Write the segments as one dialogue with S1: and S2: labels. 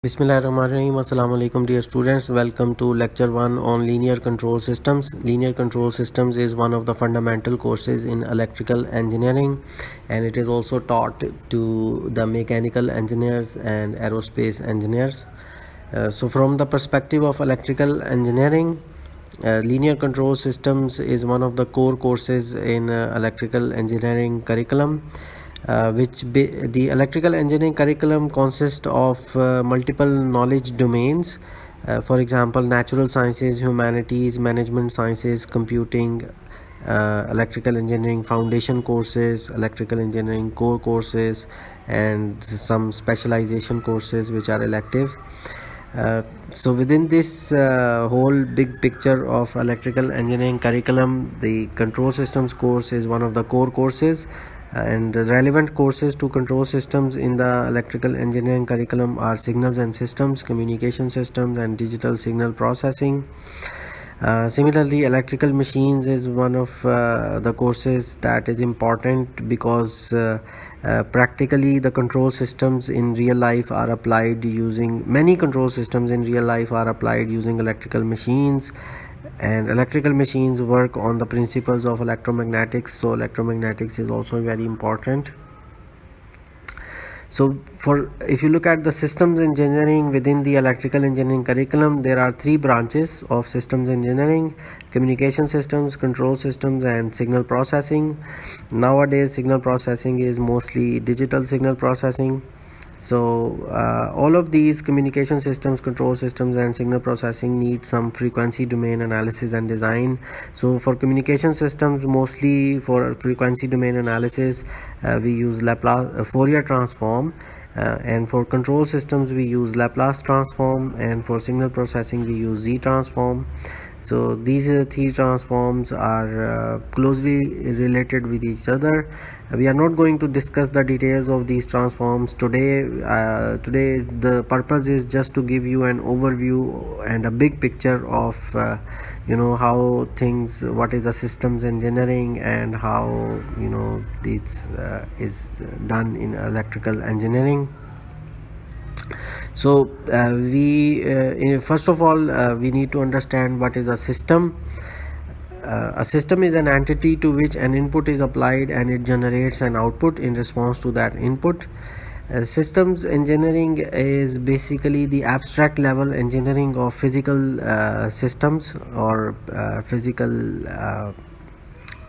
S1: Bismillahirrahmanirrahim. Assalamu alaikum dear students. Welcome to lecture 1 on linear control systems. Linear control systems is one of the fundamental courses in electrical engineering, and it is also taught to the mechanical engineers and aerospace engineers. So from the perspective of electrical engineering, linear control systems is one of the core courses in electrical engineering curriculum. The electrical engineering curriculum consists of multiple knowledge domains, for example natural sciences, humanities, management sciences, computing, electrical engineering foundation courses, electrical engineering core courses, and some specialization courses which are elective. So within this whole big picture of electrical engineering curriculum, the control systems course is one of the core courses, and the relevant courses to control systems in the electrical engineering curriculum are signals and systems, communication systems, and digital signal processing. Similarly, electrical machines is one of the courses that is important because practically the control systems in real life are applied using many control systems in real life are applied using electrical machines, and electrical machines work on the principles of electromagnetics, so electromagnetics is also very important. So if you look at the systems engineering within the electrical engineering curriculum, there are three branches of systems engineering: communication systems, control systems, and signal processing. Nowadays signal processing is mostly digital signal processing. So all of these communication systems, control systems, and signal processing need some frequency domain analysis and design. So for communication systems, mostly for frequency domain analysis, we use Laplace Fourier transform, and for control systems we use Laplace transform, and for signal processing we use Z transform. So these three transforms are closely related with each other. We are not going to discuss the details of these transforms today. Today the purpose is just to give you an overview and a big picture of how things, what is the systems engineering, and how this is done in electrical engineering. So first of all we need to understand what is a system. A system is an entity to which an input is applied and it generates an output in response to that input. Systems engineering is basically the abstract level engineering of physical systems or physical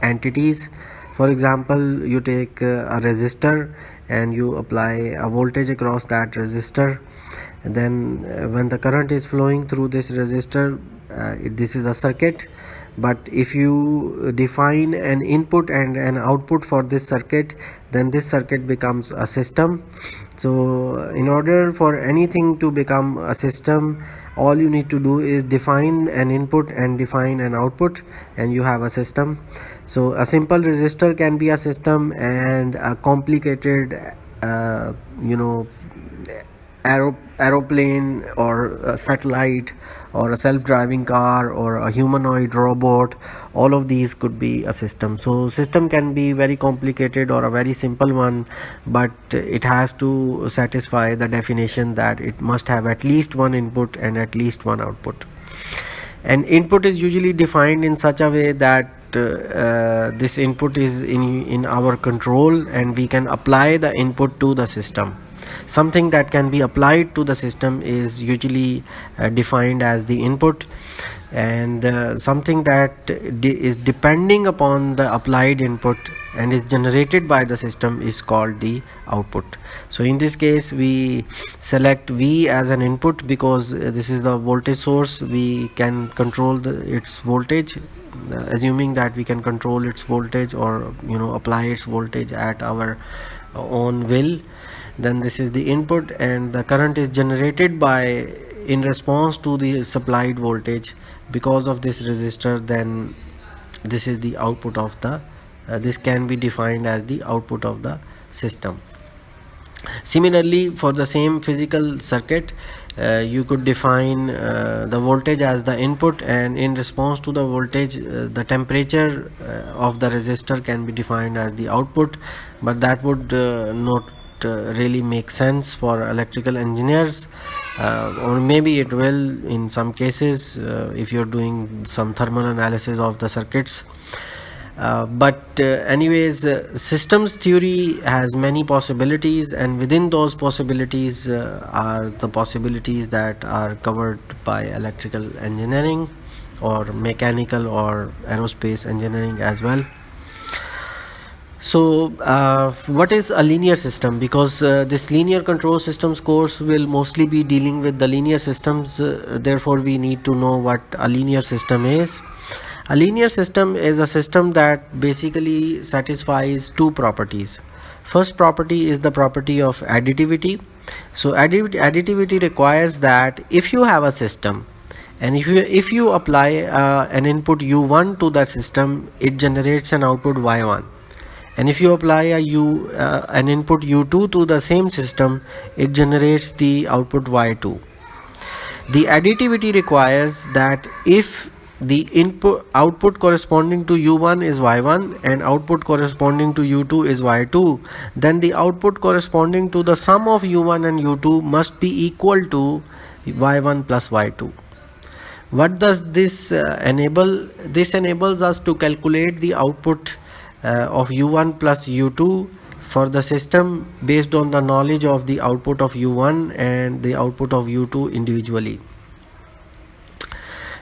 S1: entities. For example, you take a resistor and you apply a voltage across that resistor, and then when the current is flowing through this resistor, this is a circuit. But if you define an input and an output for this circuit, then this circuit becomes a system. So in order for anything to become a system, all you need to do is define an input and define an output, and you have a system. So a simple resistor can be a system, and a complicated aeroplane or a satellite or a self-driving car or a humanoid robot, all of these could be a system. So system can be very complicated or a very simple one, but it has to satisfy the definition that it must have at least one input and at least one output. And input is usually defined in such a way that this input is in our control, and we can apply the input to the system. Something that can be applied to the system is usually defined as the input, and something that is depending upon the applied input and is generated by the system is called the output. So in this case we select V as an input because this is the voltage source. We can control its voltage, assuming that we can control its voltage or apply its voltage at our own will. Then this is the input, and the current is generated in response to the supplied voltage because of this resistor. Then this is the output of the this can be defined as the output of the system. Similarly, for the same physical circuit, you could define the voltage as the input, and in response to the voltage the temperature of the resistor can be defined as the output, but that would not really make sense for electrical engineers. or maybe it will in some cases if you're doing some thermal analysis of the circuits. But systems theory has many possibilities, and within those possibilities are the possibilities that are covered by electrical engineering or mechanical or aerospace engineering as well. So what is a linear system? Because this linear control systems course will mostly be dealing with the linear systems, therefore we need to know what a linear system is. A linear system is a system that basically satisfies two properties. First property is the property of additivity. So additivity requires that if you have a system and if you apply an input u1 to that system, it generates an output y1, and if you apply an input u2 to the same system, it generates the output y2. The additivity requires that if the output corresponding to u1 is y1 and output corresponding to u2 is y2, then the output corresponding to the sum of u1 and u2 must be equal to y1 plus y2. What does this enable? This enables us to calculate the output of u1 plus u2 for the system based on the knowledge of the output of u1 and the output of u2 individually.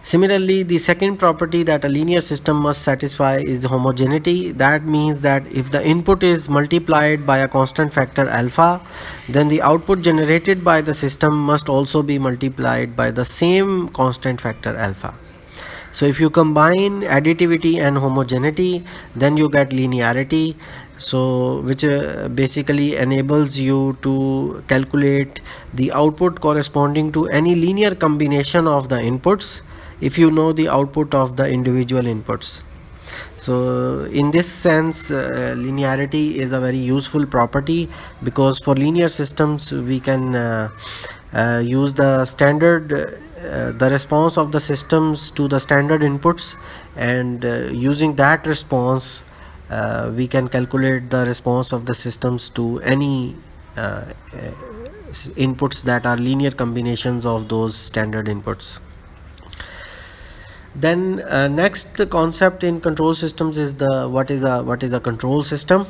S1: Similarly, the second property that a linear system must satisfy is homogeneity. That means that if the input is multiplied by a constant factor alpha, then the output generated by the system must also be multiplied by the same constant factor alpha. So if you combine additivity and homogeneity, then you get linearity, so which basically enables you to calculate the output corresponding to any linear combination of the inputs if you know the output of the individual inputs. So in this sense, linearity is a very useful property, because for linear systems we can use the standard the response of the systems to the standard inputs, and using that response we can calculate the response of the systems to any inputs that are linear combinations of those standard inputs. Then next concept in control systems is the what is a control system.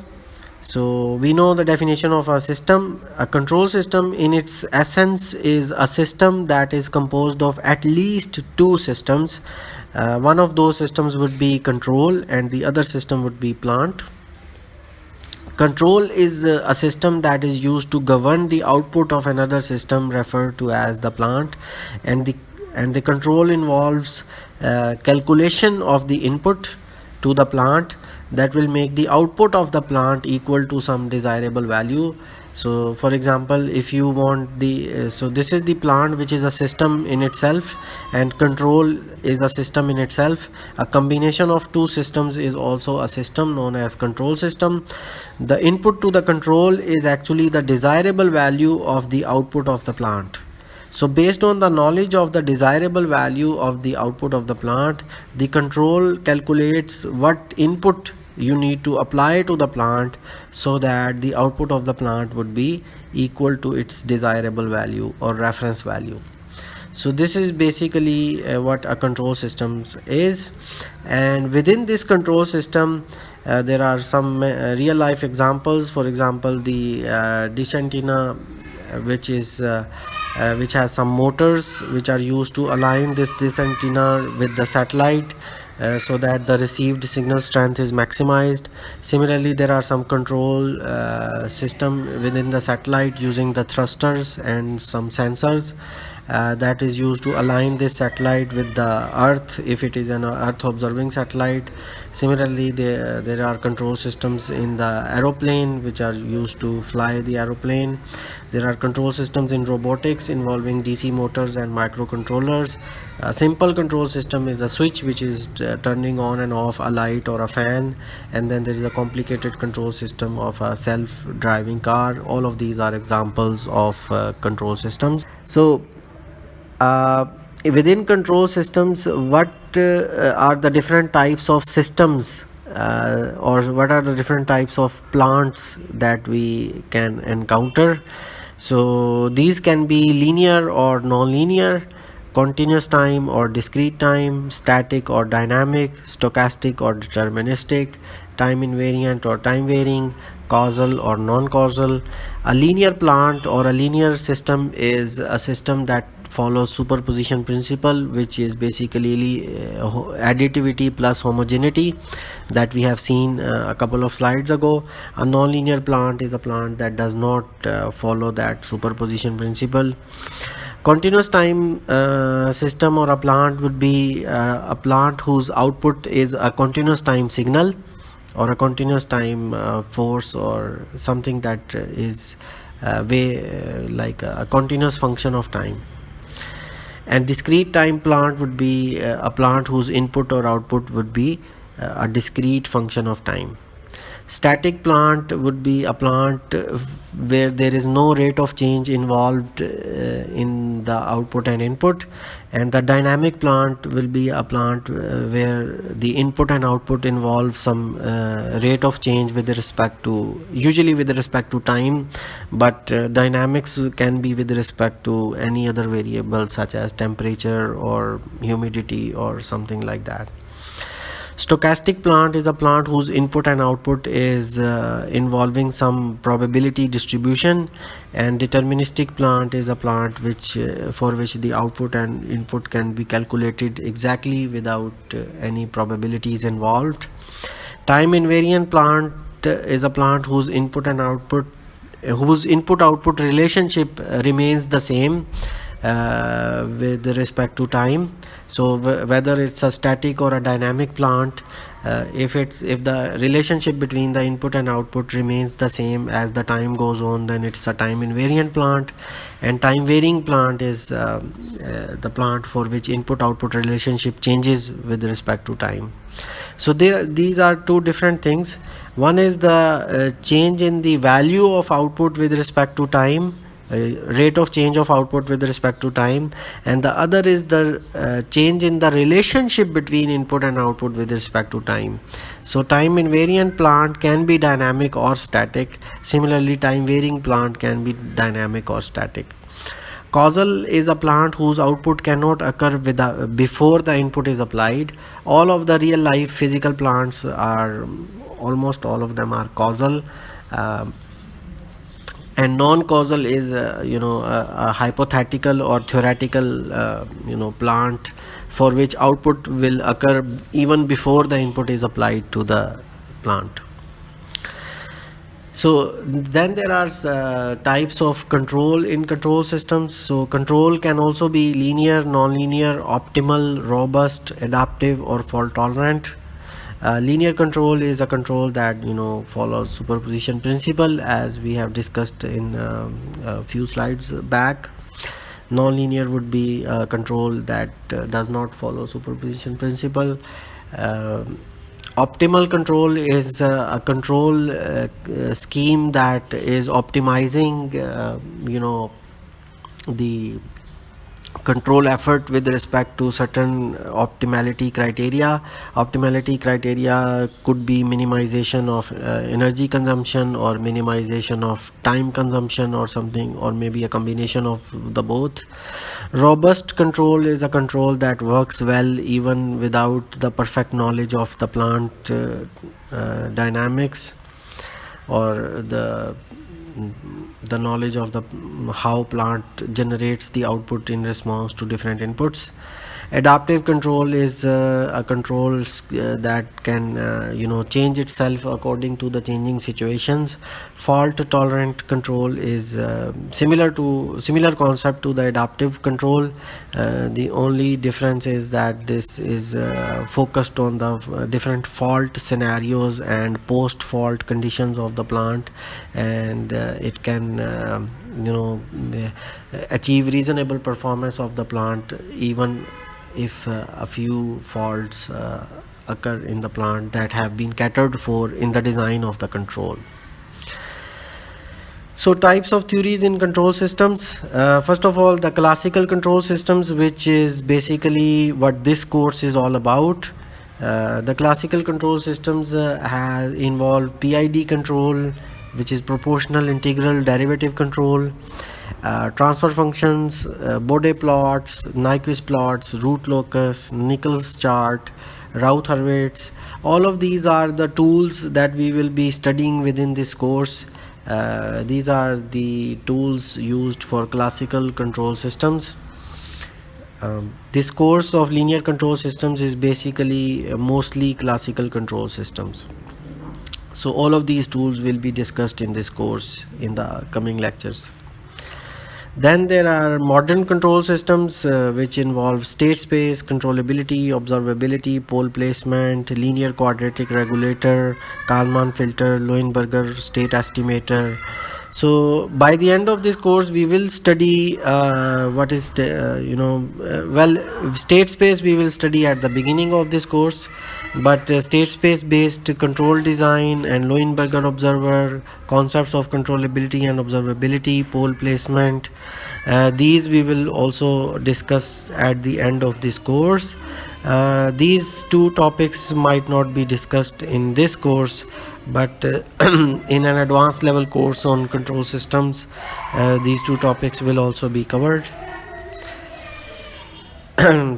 S1: So we know the definition of a system. A control system in its essence is a system that is composed of at least two systems. One of those systems would be control and the other system would be plant. Control is a system that is used to govern the output of another system referred to as the plant, and the control involves calculation of the input to the plant that will make the output of the plant equal to some desirable value. So for example, if you want the so this is the plant, which is a system in itself, and control is a system in itself. A combination of two systems is also a system known as control system. The input to the control is actually the desirable value of the output of the plant. So based on the knowledge of the desirable value of the output of the plant, the control calculates what input you need to apply to the plant so that the output of the plant would be equal to its desirable value or reference value. So this is basically what a control system is, and within this control system there are some real life examples. For example, the dish antenna, which has some motors which are used to align this antenna with the satellite so that the received signal strength is maximized. Similarly, there are some control system within the satellite using the thrusters and some sensors that is used to align this satellite with the earth if it is an earth observing satellite. Similarly, there are control systems in the aeroplane which are used to fly the aeroplane. There are control systems in robotics involving DC motors and microcontrollers. A simple control system is a switch which is turning on and off a light or a fan, and then there is a complicated control system of a self-driving car. All of these are examples of control systems. So within control systems, what are the different types of systems or what are the different types of plants that we can encounter? So these can be linear or non-linear, continuous time or discrete time, static or dynamic, stochastic or deterministic, time invariant or time varying, causal or non-causal. A linear plant or a linear system is a system that follows superposition principle, which is basically additivity plus homogeneity that we have seen a couple of slides ago. A non-linear plant is a plant that does not follow that superposition principle. Continuous time system or a plant would be a plant whose output is a continuous time signal or a continuous time force or something that is like a continuous function of time. And discrete time plant would be a plant whose input or output would be a discrete function of time. Static plant would be a plant where there is no rate of change involved in the output and input, and the dynamic plant will be a plant where the input and output involve some rate of change with respect to, usually with respect to time, but dynamics can be with respect to any other variable such as temperature or humidity or something like that. Stochastic plant is a plant whose input and output is involving some probability distribution, and deterministic plant is a plant which for which the output and input can be calculated exactly without any probabilities involved. Time invariant plant is a plant whose input output relationship remains the same with respect to time. So whether it's a static or a dynamic plant, if the relationship between the input and output remains the same as the time goes on, then it's a time invariant plant. And time varying plant is the plant for which input output relationship changes with respect to time. So these are two different things. One is the change in the value of output with respect to time, rate of change of output with respect to time, and the other is the change in the relationship between input and output with respect to time. So time invariant plant can be dynamic or static. Similarly, time varying plant can be dynamic or static. Causal is a plant whose output cannot occur before the input is applied. All of the real life physical plants are, almost all of them are causal. And non-causal is a hypothetical or theoretical plant for which output will occur even before the input is applied to the plant. So then there are types of control in control systems. So control can also be linear, non-linear, optimal, robust, adaptive, or fault tolerant. Linear control is a control that follows superposition principle, as we have discussed in a few slides back. Non-linear would be a control that does not follow superposition principle. Optimal control is a control scheme that is optimizing the control effort with respect to certain optimality criteria. Optimality criteria could be minimization of energy consumption or minimization of time consumption or something, or maybe a combination of the both. Robust control is a control that works well even without the perfect knowledge of the plant dynamics or the knowledge of how plant generates the output in response to different inputs. Adaptive control is a control that can change itself according to the changing situations. Fault tolerant control is similar concept to the adaptive control. The only difference is that this is focused on the different fault scenarios and post fault conditions of the plant, and it can achieve reasonable performance of the plant even if a few faults occur in the plant that have been catered for in the design of the control. So types of theories in control systems. First of all, the classical control systems, which is basically what this course is all about. The classical control systems involve PID control, which is proportional, integral, derivative control, transfer functions, Bode plots, Nyquist plots, root locus, Nichols chart, Routh-Hurwitz. All of these are the tools that we will be studying within this course. These are the tools used for classical control systems. This course of linear control systems is basically mostly classical control systems. So all of these tools will be discussed in this course in the coming lectures. Then there are modern control systems which involve state space, controllability, observability, pole placement, linear quadratic regulator, Kalman filter, Leuenberger state estimator. So by the end of this course we will study what is state space we will study at the beginning of this course, but state space based control design and Leuenberger observer, concepts of controllability and observability, pole placement, these we will also discuss at the end of this course. These two topics might not be discussed in this course, but in an advanced level course on control systems these two topics will also be covered.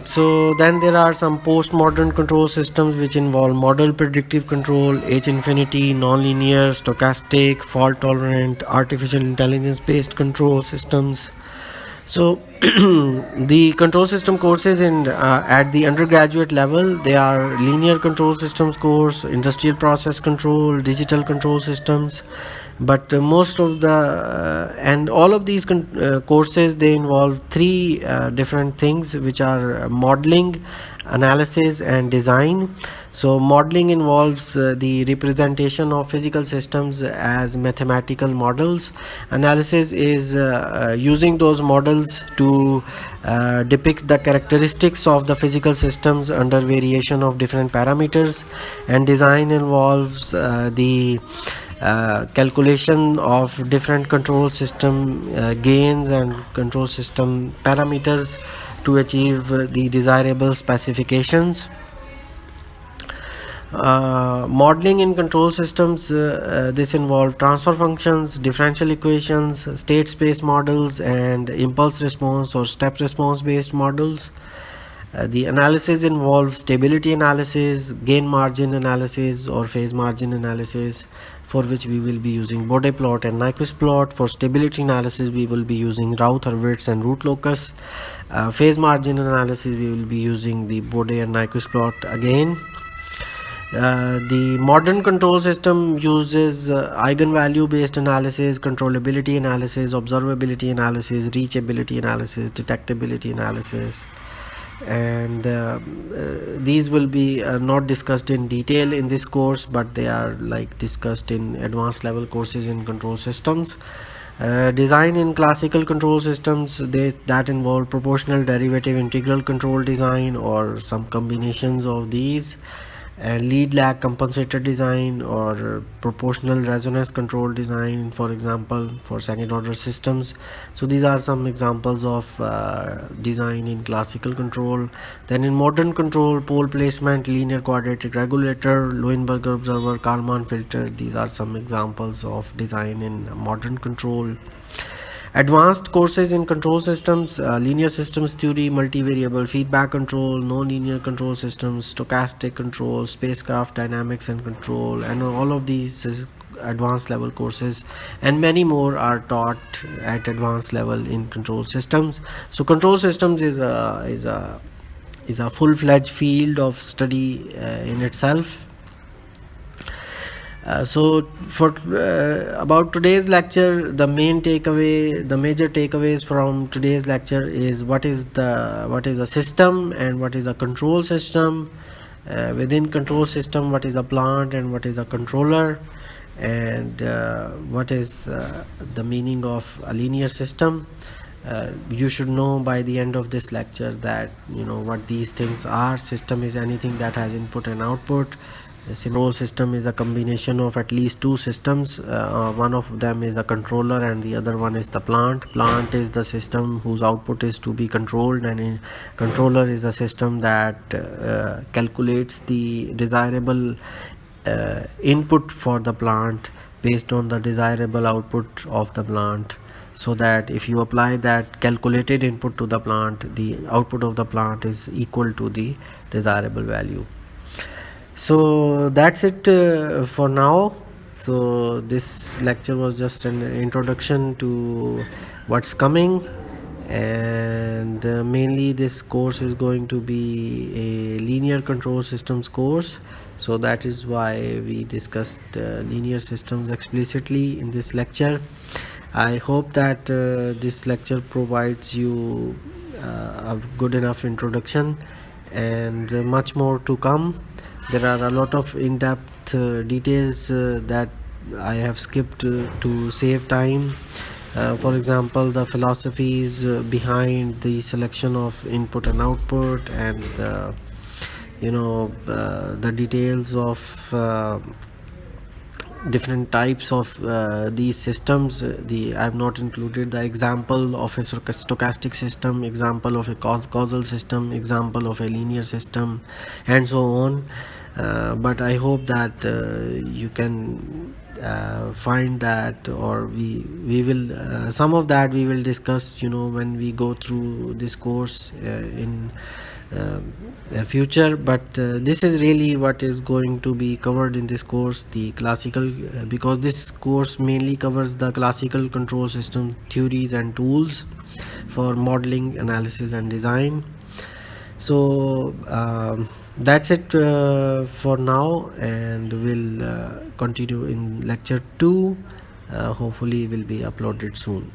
S1: So then there are some postmodern control systems which involve model predictive control, H infinity, nonlinear, stochastic, fault tolerant, artificial intelligence based control systems. So the control system courses in at the undergraduate level, they are linear control systems course, industrial process control, digital control systems. But most of the and all of these courses, they involve three different things, which are modeling, analysis and design. So modeling involves the representation of physical systems as mathematical models. Analysis is using those models to depict the characteristics of the physical systems under variation of different parameters. And design involves the calculation of different control system gains and control system parameters to achieve the desirable specifications. Modeling in control systems, this involves transfer functions, differential equations, state space models and impulse response or step response based models. The analysis involves stability analysis, gain margin analysis or phase margin analysis, for which we will be using Bode plot and Nyquist plot. For stability analysis we will be using Routh-Hurwitz and root locus. Phase margin analysis we will be using the Bode and Nyquist plot again. The modern control system uses eigenvalue based analysis, controllability analysis, observability analysis, reachability analysis, detectability analysis, and these will be not discussed in detail in this course, but they are like discussed in advanced level courses in control systems. Design in classical control systems, that involve proportional, derivative, integral control design or some combinations of these, and lead lag compensator design or proportional resonance control design, for example, for second order systems. So these are some examples of design in classical control. Then in modern control, pole placement, linear quadratic regulator, Leuenberger observer, Kalman filter, these are some examples of design in modern control. Advanced courses in control systems, linear systems theory, multivariable feedback control, non-linear control systems, stochastic control, spacecraft dynamics and control, and all of these advanced level courses and many more are taught at advanced level in control systems. So control systems is a full-fledged field of study in itself. So for about today's lecture, the major takeaways from today's lecture is what is a system and what is a control system. Within control system, what is a plant and what is a controller, and what is the meaning of a linear system. You should know by the end of this lecture that what these things are. System is anything that has input and output. The control system is a combination of at least two systems. One of them is a controller and the other one is the plant. Plant is the system whose output is to be controlled, and a controller is a system that calculates the desirable input for the plant based on the desirable output of the plant, so that if you apply that calculated input to the plant, the output of the plant is equal to the desirable value. So that's it for now. So this lecture was just an introduction to what's coming, and mainly this course is going to be a linear control systems course. So that is why we discussed linear systems explicitly in this lecture. I hope that this lecture provides you a good enough introduction, and much more to come. There are a lot of in-depth details that I have skipped to save time. For example, the philosophies behind the selection of input and output, and the details of different types of these systems. I have not included the example of a stochastic system, example of a causal system, example of a linear system, and so on. But I hope that you can find that, or we will some of that we will discuss when we go through this course in future. But this is really what is going to be covered in this course, the classical, because this course mainly covers the classical control system theories and tools for modeling, analysis, and design. So that's it for now, and we'll continue in lecture 2. Hopefully will be uploaded soon.